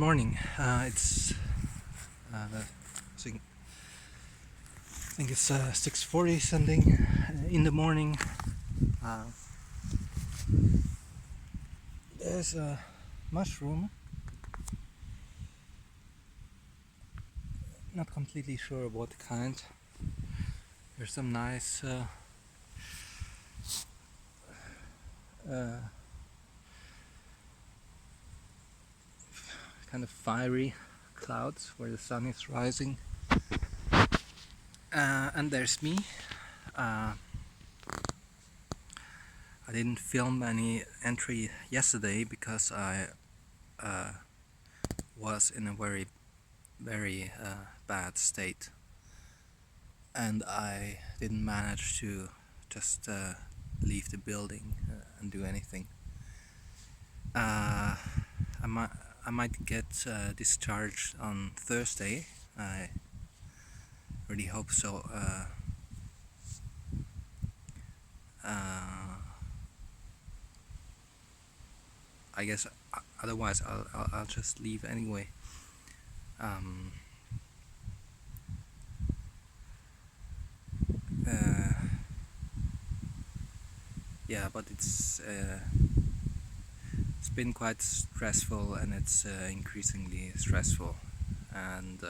morning. It's I think, I think it's 6:40 something in the morning. Uh, there's a mushroom. Not completely sure what kind. There's some nice uh, kind of fiery clouds where the sun is rising. And there's me. Uh, I didn't film any entry yesterday because I was in a very bad state, and I didn't manage to just leave the building and do anything. I might get discharged on Thursday. I really hope so. I guess otherwise I'll just leave anyway. Um, uh, yeah, but it's been quite stressful, and it's increasingly stressful, and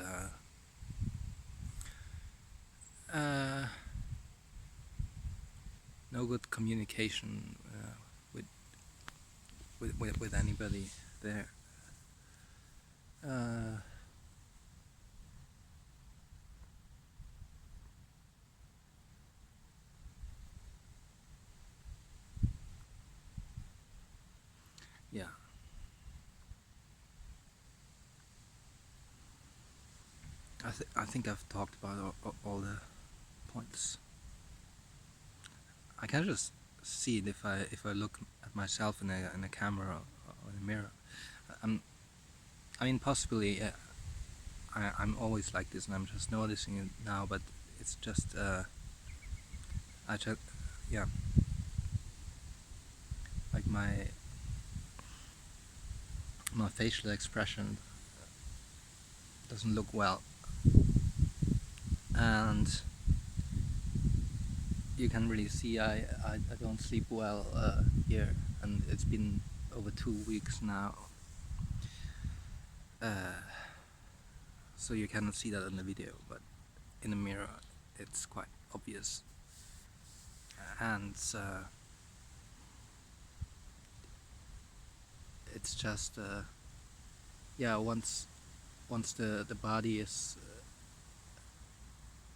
no good communication with anybody there. Uh, yeah. I think I've talked about all the points. I can just see it if I look at myself in a camera or in a mirror. I mean, possibly I'm always like this, and I'm just noticing it now. But it's just I just yeah, like my facial expression doesn't look well, and you can really see I don't sleep well here, and it's been over 2 weeks now. So you cannot see that in the video, but in the mirror it's quite obvious. And it's just yeah, once the body is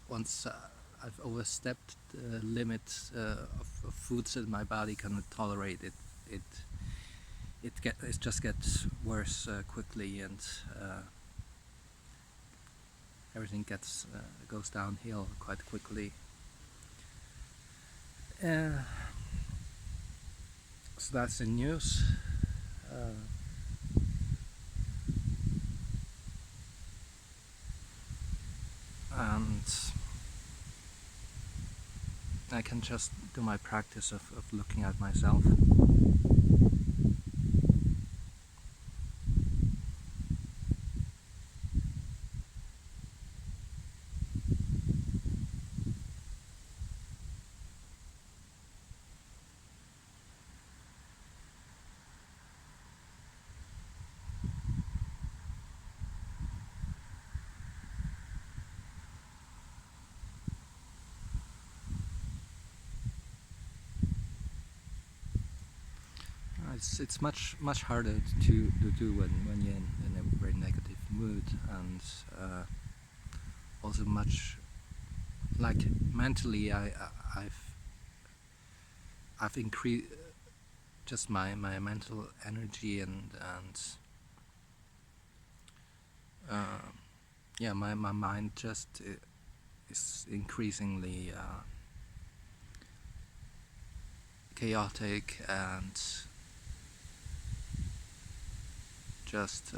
once I've overstepped the limit of foods that my body cannot tolerate, it just gets worse quickly, and everything goes downhill quite quickly. So that's the news. And I can just do my practice of looking at myself. It's much harder to do when you're in a very negative mood, and also much like mentally I've increased just my mental energy, and yeah, my mind just is increasingly chaotic, and just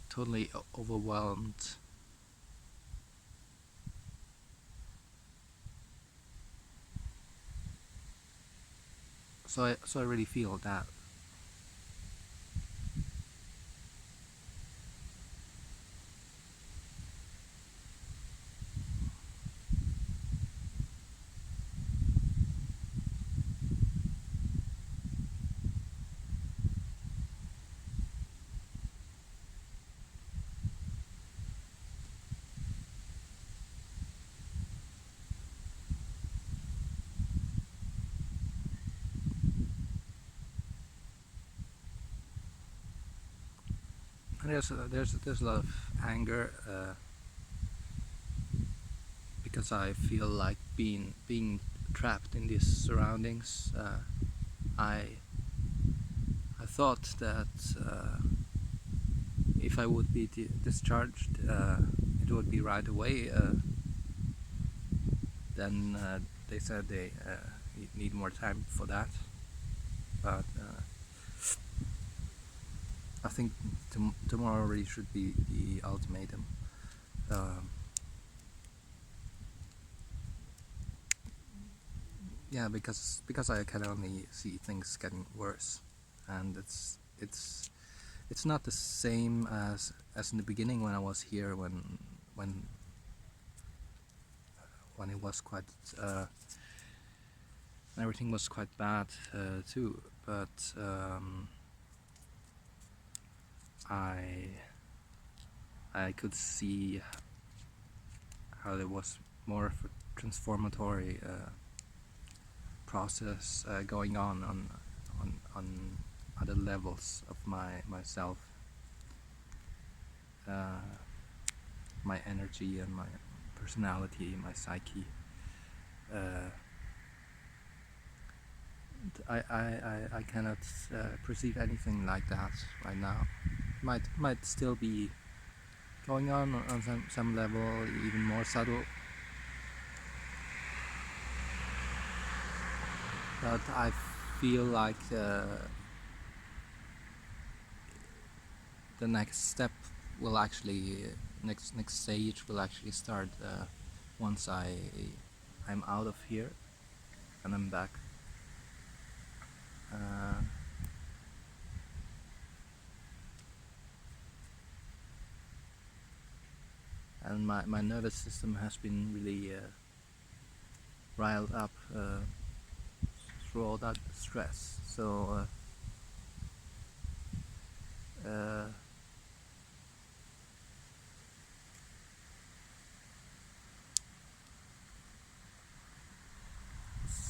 totally overwhelmed. so I really feel that. And there's a lot of anger because I feel like being trapped in these surroundings. I thought that if I would be discharged, it would be right away. Then they said they need more time for that, but I think tomorrow really should be the ultimatum. Yeah, because I can only see things getting worse, and it's not the same as in the beginning when I was here, when it was quite everything was quite bad too. But I could see how there was more of a transformatory process going on other levels of myself, my energy and my personality, my psyche. I cannot perceive anything like that right now. Might still be going on some level, even more subtle. But I feel like the next step will actually next stage will actually start once I'm out of here and I'm back. And my nervous system has been really riled up through all that stress. So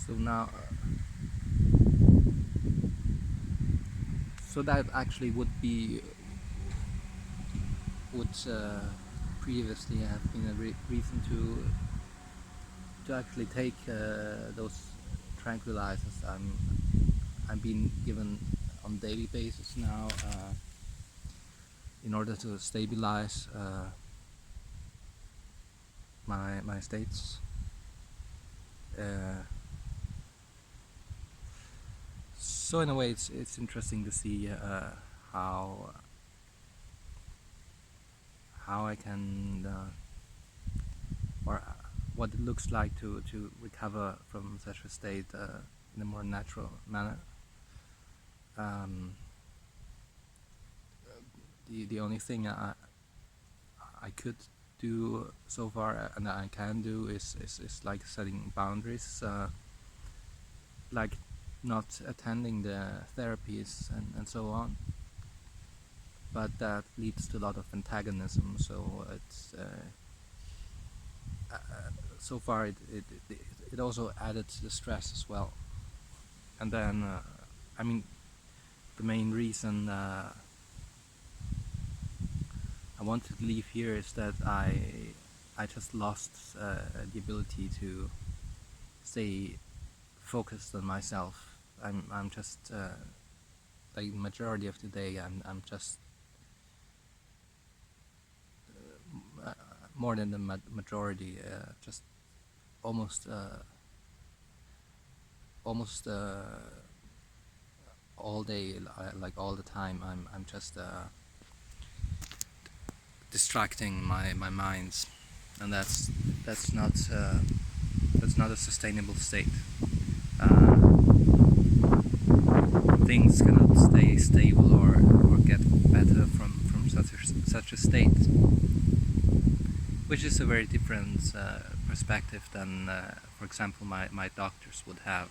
so now so that actually would previously have been a reason to actually take those tranquilizers I'm being given on a daily basis now in order to stabilize my states. So in a way, it's interesting to see how I can or what it looks like to recover from such a state in a more natural manner. The only thing I could do so far and I can do is like setting boundaries, like not attending the therapies and so on. But that leads to a lot of antagonism. So it's so far it also added to the stress as well. And then I mean, the main reason I wanted to leave here is that I just lost the ability to stay focused on myself. I'm just like the majority of the day I'm just more than the majority, just almost all day, like all the time. I'm just distracting my minds, and that's not a sustainable state. things cannot stay stable or get better from such a state, which is a very different perspective than, for example, my doctors would have.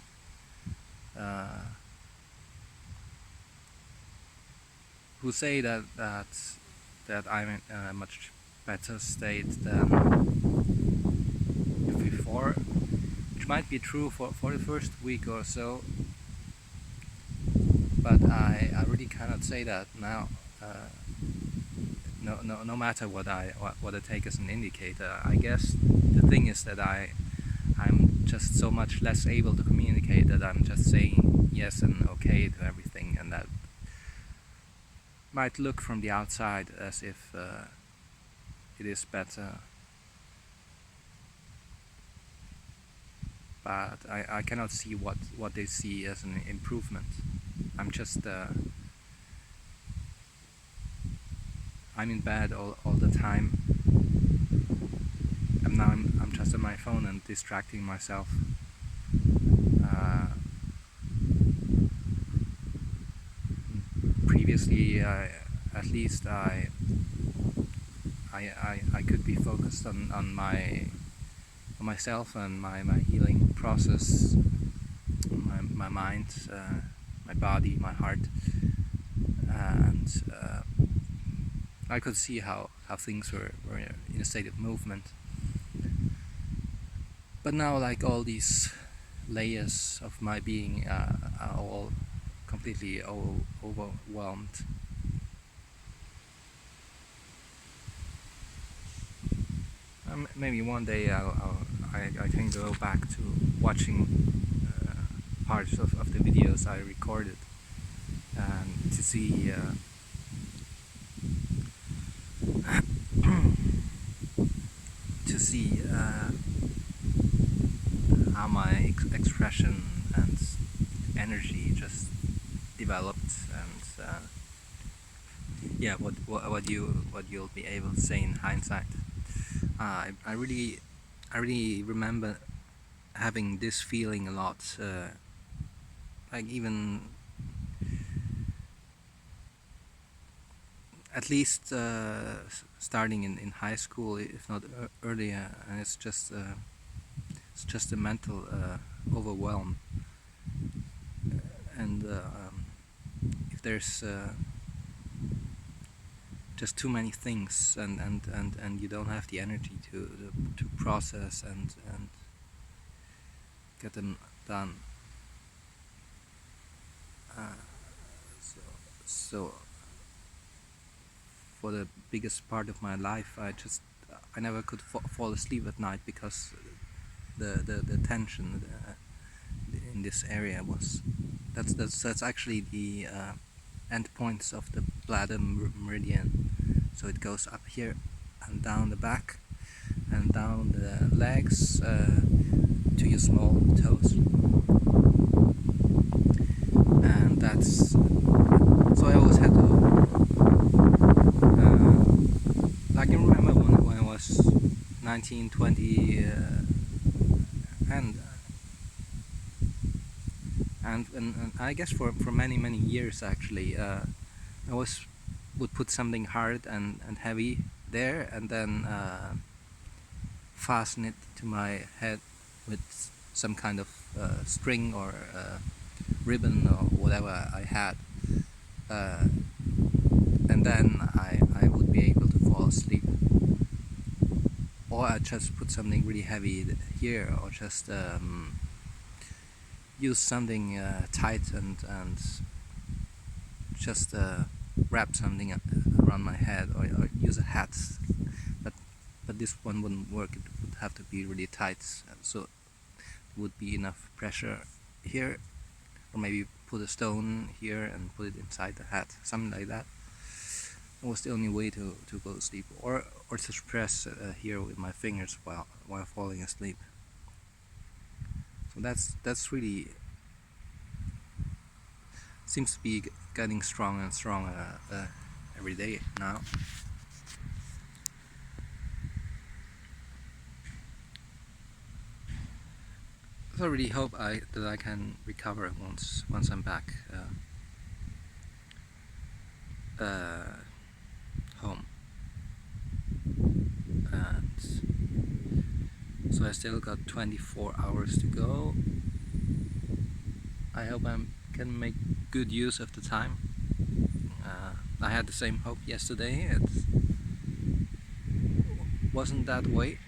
Who say that I'm in a much better state than before, which might be true for the first week or so, but I really cannot say that now. No matter what I take as an indicator. I guess the thing is that I'm just so much less able to communicate, that I'm just saying yes and okay to everything, and that might look from the outside as if it is better, but I cannot see what they see as an improvement. I'm just I'm in bed all the time, and now I'm just on my phone and distracting myself. Previously, at least I could be focused on myself and my healing process, my mind, my body, my heart, and I could see how things were in a state of movement. But now, like, all these layers of my being are all completely overwhelmed. Maybe one day I can go back to watching parts of the videos I recorded, and to see to see how my expression and energy just developed, and yeah, what you'll be able to say in hindsight. I really remember having this feeling a lot, like even at least starting in high school, if not earlier, and it's just a mental overwhelm, and if there's just too many things, and you don't have the energy to process and get them done. So for the biggest part of my life, I never could fall asleep at night, because the tension in this area was that's actually the end points of the bladder meridian. So it goes up here and down the back and down the legs to your small toes, and that's so I always had to I can remember when I was 19, 20, and I guess for many years actually, I would put something hard and heavy there, and then fasten it to my head with some kind of string or ribbon or whatever I had, and then I would be able to fall asleep. Or I just put something really heavy here, or just use something tight and just wrap something around my head, or use a hat, but this one wouldn't work. It would have to be really tight, so it would be enough pressure here, or maybe put a stone here and put it inside the hat, something like that. It was the only way to go to sleep, or to press here with my fingers while falling asleep. So that's really seems to be getting stronger and stronger every day now. So I really hope that I can recover once I'm back home, and so I still got 24 hours to go. I hope I can make good use of the time. I had the same hope yesterday. It wasn't that way.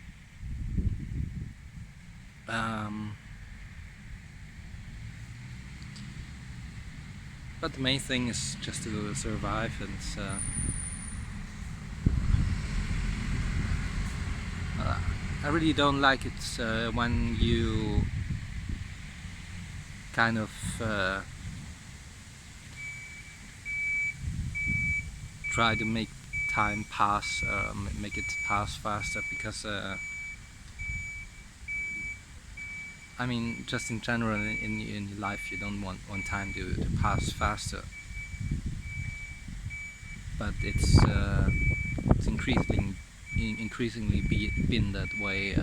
But the main thing is just to survive, and I really don't like it when you kind of try to make time pass, make it pass faster, because I mean, just in general in your life, you don't want time to pass faster. But it's increasingly been that way in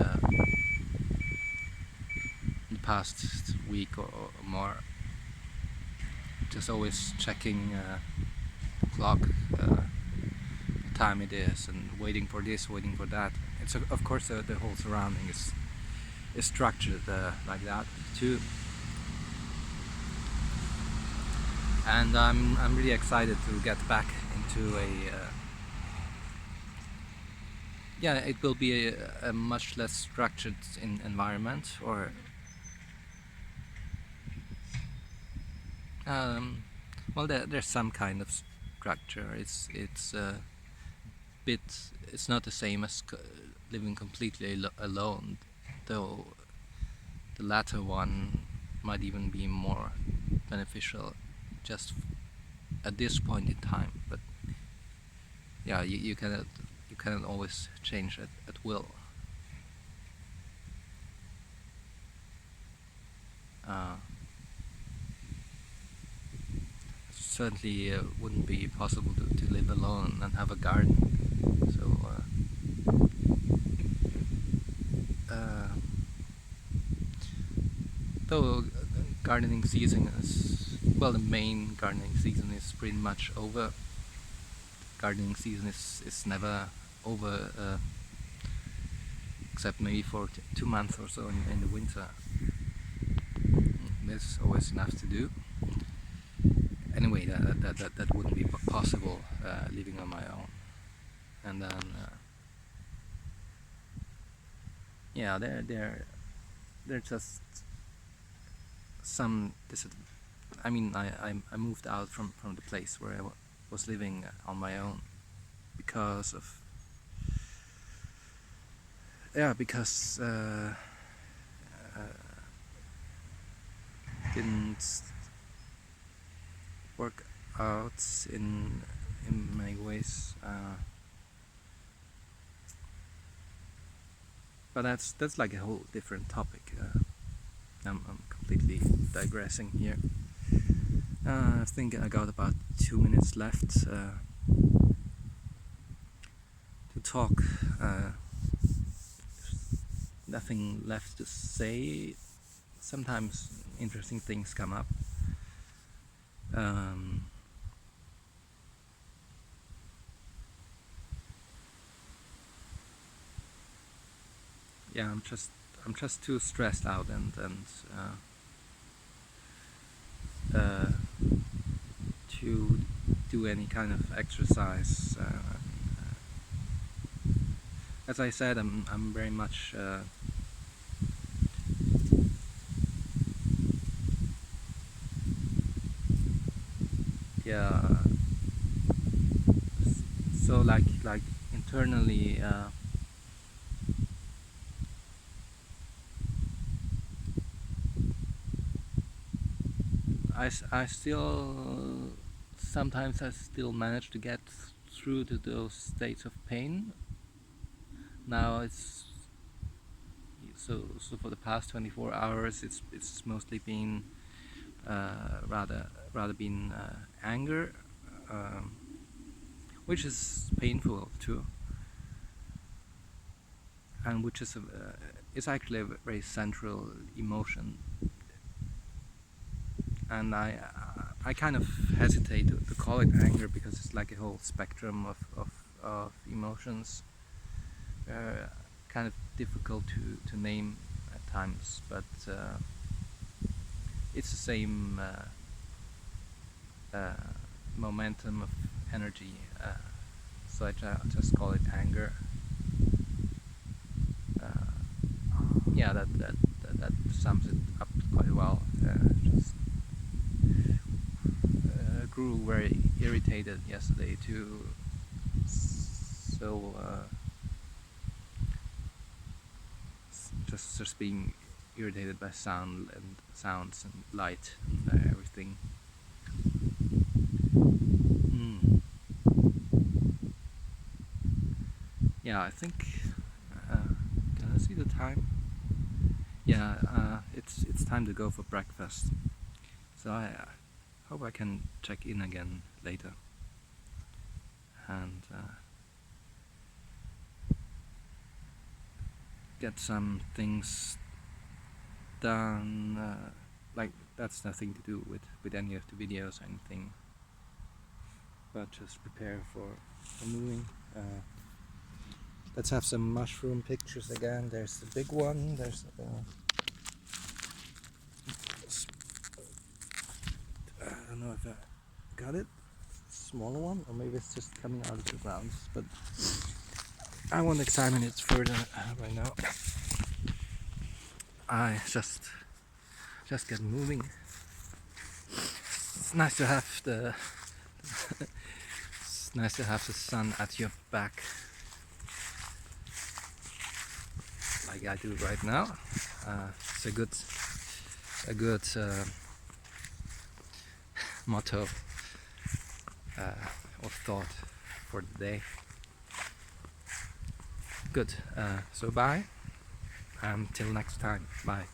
the past week or more. Just always checking the clock, what time it is, and waiting for this, waiting for that. It's of course the whole surrounding is structured like that too. And I'm really excited to get back into a yeah, it will be a much less structured environment, or well, there's some kind of structure. It's bit. It's not the same as living completely alone, though the latter one might even be more beneficial just at this point in time. But yeah, you cannot always change at will. Certainly wouldn't be possible to live alone and have a garden. So though gardening season is, well, the main gardening season is pretty much over. Gardening season is never over, except maybe for 2 months or so in the winter. There's always enough to do. Anyway, that wouldn't be possible living on my own. And then yeah, there just some I mean, I moved out from the place where I was living on my own because of because didn't work out in many ways. But that's like a whole different topic. I'm completely digressing here. I think I got about 2 minutes left to talk. Nothing left to say. Sometimes interesting things come up. Yeah, I'm just too stressed out and to do any kind of exercise. As I said, I'm very much yeah. So like internally. I still sometimes I still manage to get through to those states of pain. Now it's so for the past 24 hours it's mostly been rather been anger, which is painful too, and which is is actually a very central emotion. And I kind of hesitate to call it anger because it's like a whole spectrum of emotions. Kind of difficult to name at times, but it's the same momentum of energy. So I just call it anger. Yeah, that sums it up quite well. Just grew very irritated yesterday too. So just being irritated by sound and sounds and light and everything. Yeah, I think. Can I see the time? Yeah, it's time to go for breakfast. So I hope I can check in again later and get some things done. Like that's nothing to do with any of the videos or anything, but just prepare for moving. Let's have some mushroom pictures again. There's the big one. There's I don't know if I got it. Smaller one, or maybe it's just coming out of the ground. But I won't examine it further right now. I just get moving. It's nice to have the it's nice to have the sun at your back, like I do right now. It's a good motto or thought for the day. Good. So bye. Till next time. Bye.